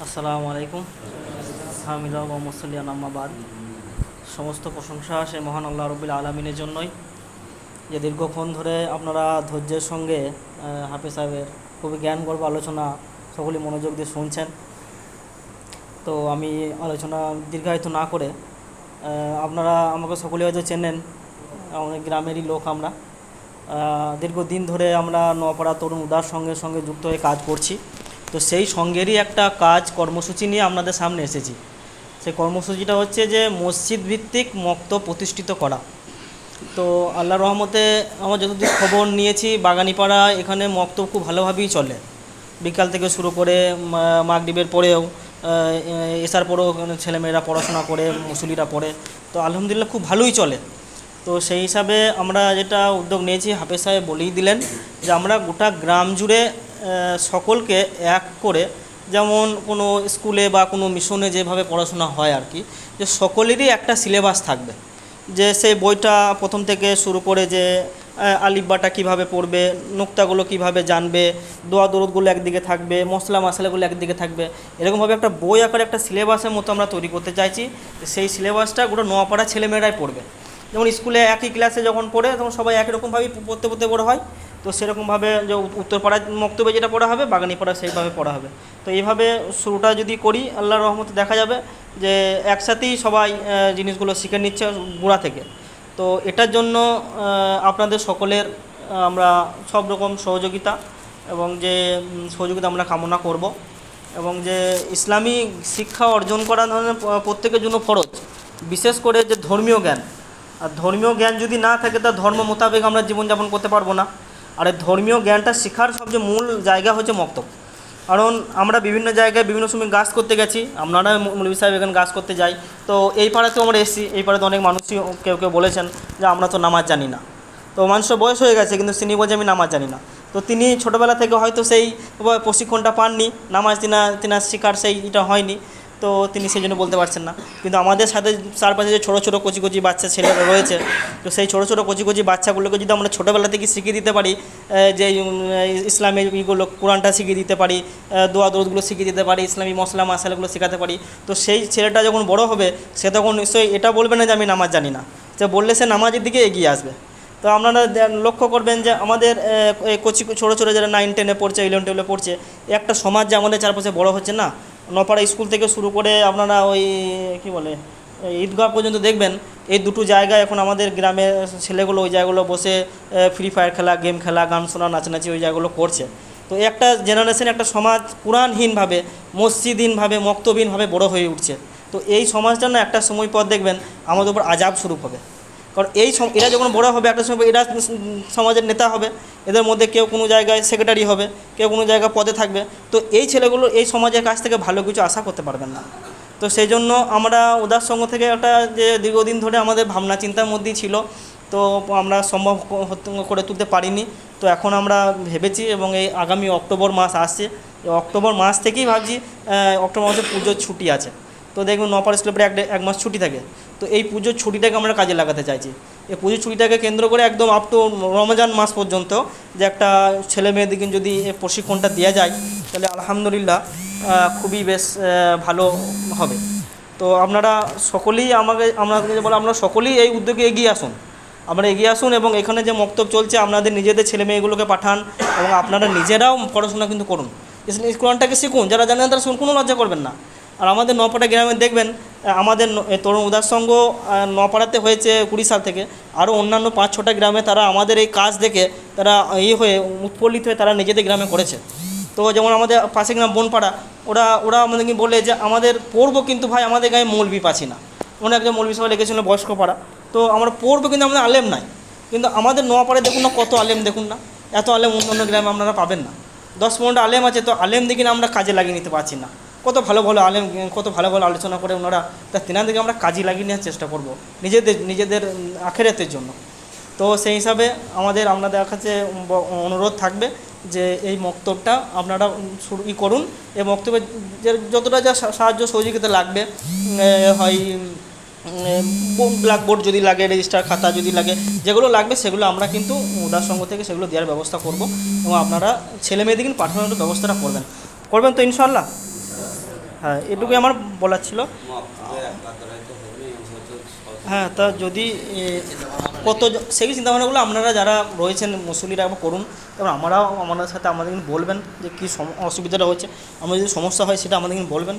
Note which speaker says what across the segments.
Speaker 1: আসসালামু আলাইকুম। হামিদা ওয়া মুসাল্লিয়ান আম্মা বাদ। সমস্ত প্রশংসা সে মহান আল্লাহ রব্বিল আলমিনের জন্যই, যে দীর্ঘক্ষণ ধরে আপনারা ধৈর্যের সঙ্গে হাফেজ সাহেবের খুবই জ্ঞানগর্ভ আলোচনা সকলেই মনোযোগ দিয়ে শুনছেন। তো আমি আলোচনা দীর্ঘায়িত না করে, আপনারা আমাকে সকলেই হয়তো চেনেন, আমাদের গ্রামেরই লোক আমরা। দীর্ঘদিন ধরে আমরা নোয়াপাড়া তরুণ উদার সঙ্গে সঙ্গে যুক্ত হয়ে কাজ করছি। তো সেই সঙ্গেরই একটা কাজ কর্মসূচি নিয়ে আপনাদের সামনে এসেছি। সেই কর্মসূচিটা হচ্ছে যে মসজিদ ভিত্তিক মক্তব প্রতিষ্ঠিত করা। তো আল্লাহর রহমতে আমার যতদূর খবর নিয়েছি, বাগানীপাড়া এখানে মক্তব খুব ভালোভাবেই চলে। বিকাল থেকে শুরু করে মাগরিবের পরেও, এসার পরেও ছেলেমেয়েরা পড়াশোনা করে, মুসল্লিরা পড়ে। তো আলহামদুলিল্লাহ খুব ভালোই চলে। তো সেই হিসাবে আমরা যেটা উদ্যোগ নিয়েছি, হাফেজ সাহেব বলেই দিলেন যে আমরা গোটা গ্রাম জুড়ে সকলকে এক করে, যেমন কোনো স্কুলে বা কোনো মিশনে যেভাবে পড়াশোনা হয় আর কি, যে সকলেরই একটা সিলেবাস থাকবে। যে সেই বইটা প্রথম থেকে শুরু করে যে আলিফবাটা কীভাবে পড়বে, নোক্তাগুলো কীভাবে জানবে, দোয়া দরুদগুলো একদিকে থাকবে, মশলা মশলাগুলো একদিকে থাকবে, এরকমভাবে একটা বই আকারে একটা সিলেবাসের মতো আমরা তৈরি করতে চাইছি। সেই সিলেবাসটা গোটা নোয়াপাড়া ছেলেমেয়েরাই পড়বে। যেমন স্কুলে একই ক্লাসে যখন পড়ে তখন সবাই একই রকমভাবেই পড়তে পড়তে বড় হয়। তো সেরকমভাবে যে উত্তরপাড়ার মক্তবে যেটা পড়া হবে, বাগানীপাড়া সেইভাবে পড়া হবে। তো এইভাবে শুরুটা যদি করি, আল্লাহর রহমতে দেখা যাবে যে একসাথেই সবাই জিনিসগুলো শিখে নিচ্ছে গোড়া থেকে। তো এটার জন্য আপনাদের সকলের আমরা সব রকম সহযোগিতা এবং যে সহযোগিতা আমরা কামনা করব। এবং যে ইসলামী শিক্ষা অর্জন করা ধরনের প্রত্যেকের জন্য ফরজ, বিশেষ করে যে ধর্মীয় জ্ঞান। আর ধর্মীয় জ্ঞান যদি না থাকে, তা ধর্ম মোতাবেক আমরা জীবনযাপন করতে পারবো না। আর এই ধর্মীয় জ্ঞানটা শেখার সবচেয়ে মূল জায়গা হচ্ছে মক্তব। কারণ আমরা বিভিন্ন জায়গায় বিভিন্ন সময় গাছ করতে গেছি, আপনারা মৌলভী সাহেব এখানে গাছ করতে যাই। তো এই পাড়াতেও আমরা এসেছি, এই পাড়াতে অনেক মানুষই কেউ কেউ বলেছেন যে আমরা তো নামাজ জানি না। তো মানুষের বয়স হয়ে গেছে, কিন্তু তিনি বলছে আমি নামাজ জানি না। তো তিনি ছোটোবেলা থেকে হয়তো সেই প্রশিক্ষণটা পাননি, নামাজ তিনার শেখার সেইটা হয়নি। তো তিনি সেই জন্য বলতে পারছেন না। কিন্তু আমাদের সাথে চারপাশে যে ছোটো ছোটো কচি কচি বাচ্চা ছেলেরা রয়েছে, তো সেই ছোটো ছোটো কচি কচি বাচ্চাগুলোকে যদি আমরা ছোটোবেলা থেকে শিখিয়ে দিতে পারি, যে ইসলামের ইগুলো, কোরআনটা শিখিয়ে দিতে পারি, দোয়া দরুদগুলো শিখিয়ে দিতে পারি, ইসলামী মশলা মশালাগুলো শেখাতে পারি, তো সেই ছেলেটা যখন বড় হবে, সে তখন নিশ্চয়ই এটা বলবে না যে আমি নামাজ জানি না। সে বললে সে নামাজের দিকে এগিয়ে আসবে। তো আপনারা লক্ষ্য করবেন যে আমাদের কচি ছোটো ছোটো যারা 9, 10-এ পড়ছে, 11, 12-এ পড়ছে, একটা সমাজ যে আমাদের চারপাশে বড় হচ্ছে না। নপাড়া স্কুল থেকে শুরু করে আপনারা ওই কী বলে ঈদগাহ পর্যন্ত দেখবেন, এই দুটো জায়গায় এখন আমাদের গ্রামের ছেলেগুলো ওই জায়গাগুলো বসে ফ্রি ফায়ার খেলা, গেম খেলা, গান শোনা, নাচানাচি ওই জায়গাগুলো করছে। তো একটা জেনারেশন, একটা সমাজ কোরআনহীনভাবে, মসজিদহীনভাবে, মক্তবহীনভাবে বড় হয়ে উঠছে। তো এই সমাজটা না একটা সময় পর দেখবেন আমাদের উপর আজাব শুরু হবে। কারণ এরা যখন বড় হবে, একটা সময় এরা সমাজের নেতা হবে, এদের মধ্যে কেউ কোনো জায়গায় সেক্রেটারি হবে, কেউ কোনো জায়গায় পদে থাকবে। তো এই ছেলেগুলো এই সমাজের কাছ থেকে ভালো কিছু আশা করতে পারবেন না। তো সেই জন্য আমরা উদার সংঘ থেকে একটা যে দীর্ঘদিন ধরে আমাদের ভাবনা চিন্তার মধ্যেই ছিল, তো আমরা সম্ভব করে তুলতে পারিনি। তো এখন আমরা ভেবেছি, এবং এই আগামী অক্টোবর মাস আসছে, এই অক্টোবর মাস থেকেই ভাবছি, অক্টোবর মাসে পুজোর ছুটি আছে। তো দেখবেন নপাড়া স্কুলের পরে এক মাস ছুটি থাকে। তো এই পুজোর ছুটিটাকে আমরা কাজে লাগাতে চাইছি। এই পুজোর ছুটিটাকে কেন্দ্র করে একদম আপ টু রমজান মাস পর্যন্ত যে একটা ছেলে মেয়েদেরকে যদি এই প্রশিক্ষণটা দেওয়া যায়, তাহলে আলহামদুলিল্লাহ খুবই বেশ ভালো হবে। তো আপনারা সকলেই আমাকে বলে আপনারা সকলেই এই উদ্যোগে এগিয়ে আসুন। আপনারা এগিয়ে আসুন এবং এখানে যে মক্তব চলছে, আপনাদের নিজেদের ছেলে মেয়েগুলোকে পাঠান, এবং আপনারা নিজেরাও পড়াশোনা কিন্তু করুন, কোরআনটাকে শিখুন। যারা জানেন তারা শুনুন, কোনো লজ্জা করবেন না। আর আমাদের নপাড়া গ্রামে দেখবেন, আমাদের তরুণ উদার সংঘ নপাড়াতে হয়েছে 20 সাল থেকে, আরও অন্যান্য 5-6টা গ্রামে তারা আমাদের এই কাজ দেখে তারা হয়ে উৎফুল্লিত হয়ে তারা নিজেদের গ্রামে করেছে। তো যেমন আমাদের পাশে গ্রাম বনপাড়া, ওরা আমাদেরকে বলে যে আমাদের পড়বো, কিন্তু ভাই আমাদের গায়ে মৌলবি পাচ্ছি না। ওখানে একজন মৌলবি সবাই লিখেছিল বয়স্ক পাড়া। তো আমরা পড়বো, কিন্তু আমাদের আলেম নাই। কিন্তু আমাদের নোয়াপাড়ায় দেখুন না, কত আলেম দেখুন না, এত আলেম অন্য গ্রামে আপনারা পাবেন না। 10-15টা আলেম আছে, তো আলেম দেখি না আমরা কাজে লাগিয়ে নিতে পারছি না। কত ভালো ভালো আলেম, কত ভালো ভালো আলোচনা করে ওনারা, তা তেনাদেরকে আমরা কাজে লাগিয়ে নেওয়ার চেষ্টা করব নিজেদের আখেরাতের জন্য। তো সেই হিসাবে আপনাদের কাছে অনুরোধ থাকবে যে এই মক্তবটা আপনারা শুরু করুন। এই মক্তবে যতটা যা সাহায্য সহযোগিতা লাগবে, হয় ব্ল্যাকবোর্ড যদি লাগে, রেজিস্টার খাতা যদি লাগে, যেগুলো লাগবে সেগুলো আমরা কিন্তু উদার সংঘ থেকে সেগুলো দেওয়ার ব্যবস্থা করব। এবং আপনারা ছেলে মেয়েদের কিন্তু পাঠানোর ব্যবস্থাটা করবেন তো ইনশাআল্লাহ। হ্যাঁ, এটুকুই আমার বলার ছিল। হ্যাঁ, তা যদি কত সেই চিন্তাভাবনাগুলো আপনারা যারা রয়েছেন মুসল্লিরা একবার করুন, তারপর আমরাও আমাদের সাথে আমাদের বলবেন যে কী অসুবিধাটা হচ্ছে। আমরা যদি সমস্যা হয় সেটা আমাদের বলবেন।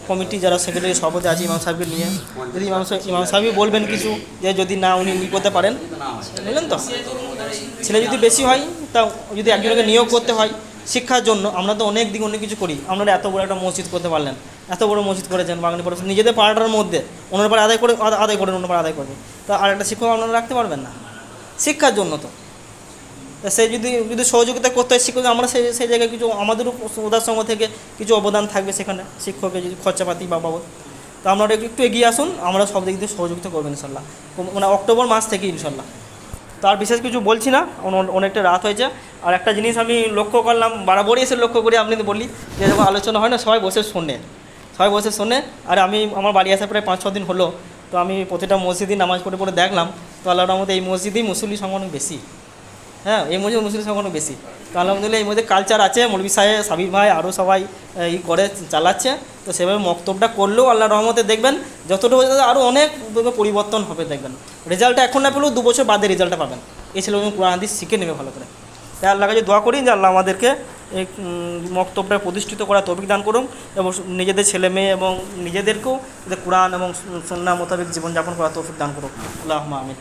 Speaker 1: কমিটি যারা সেক্রেটারি সভাপতি আছে ইমাম সাহেবকে নিয়ে, যদি ইমাম সাহেবই বলবেন কিছু, যে যদি না উনি করতে পারেন, বুঝলেন তো, ছেলে যদি বেশি হয় তা যদি একজনকে নিয়োগ করতে হয় শিক্ষার জন্য। আমরা তো অনেক দিক অনেক কিছু করি, আপনারা এত বড় একটা মসজিদ করতে পারলেন, এত বড় মসজিদ করেছেন বাঙালি পড়া, নিজেদের পাড়াটার মধ্যে ওনার পাড়া আদায় করেন, অন্য পাড়া আদায় করবে, তা আর একটা শিক্ষক আপনারা রাখতে পারবেন না শিক্ষার জন্য। তো সে যদি সহযোগিতা করতে হয় শিক্ষক, আমরা সেই জায়গায় কিছু আমাদেরও ওদের সঙ্গে থেকে কিছু অবদান থাকবে সেখানে, শিক্ষকের যদি খরচাপাতি বা বাবদ। তো আপনারা একটু এগিয়ে আসুন, আমরা সব দিক দিয়ে সহযোগিতা করবেন ইনশাল্লাহ, মানে অক্টোবর মাস থেকে ইনশাল্লাহ। তার বিশেষ কিছু বলছি না, অনেকটা রাত হয়েছে। আর একটা জিনিস আমি লক্ষ্য করলাম, বাড়াবাড়ি এসে লক্ষ্য করি, আপনি বলি যে যখন আলোচনা হয় না সবাই বসে শোনে। আর আমি আমার বাড়ি আসা প্রায় 5-6 দিন হলো, তো আমি প্রতিটা মসজিদই নামাজ পড়ে দেখলাম, তো আল্লাহর রহমতে এই মসজিদেই মুসল্লি সংখ্যা অনেক বেশি। হ্যাঁ, এই মসজিদ মুসলিম সংখ্যা অনেক বেশি। তো আলহামদুলিল্লাহ এই মধ্যে কালচার আছে, মৌলভী সাহেব, সাবির ভাই, আরও সবাই করে চালাচ্ছে। তো সেভাবে মক্তবটা করলেও আল্লাহর রহমতে দেখবেন যতটুকু আরও অনেক পরিবর্তন হবে দেখবেন। রেজাল্টটা এখন না পেলেও 2 বছর বাদে রেজাল্টটা পাবেন। এই ছেলে কোরআন হাদিস শিখে নেবে ভালো করে। তাই আল্লাহর কাছে দোয়া করি যে আল্লাহ আমাদেরকে এই মক্তবটা প্রতিষ্ঠিত করার তৌফিক দান করুন, এবং নিজেদের ছেলে মেয়ে এবং নিজেদেরকেও কোরআন এবং সুন্নাহ মোতাবেক জীবনযাপন করার তৌফিক দান করুন। আল্লাহুম্মা আমিন।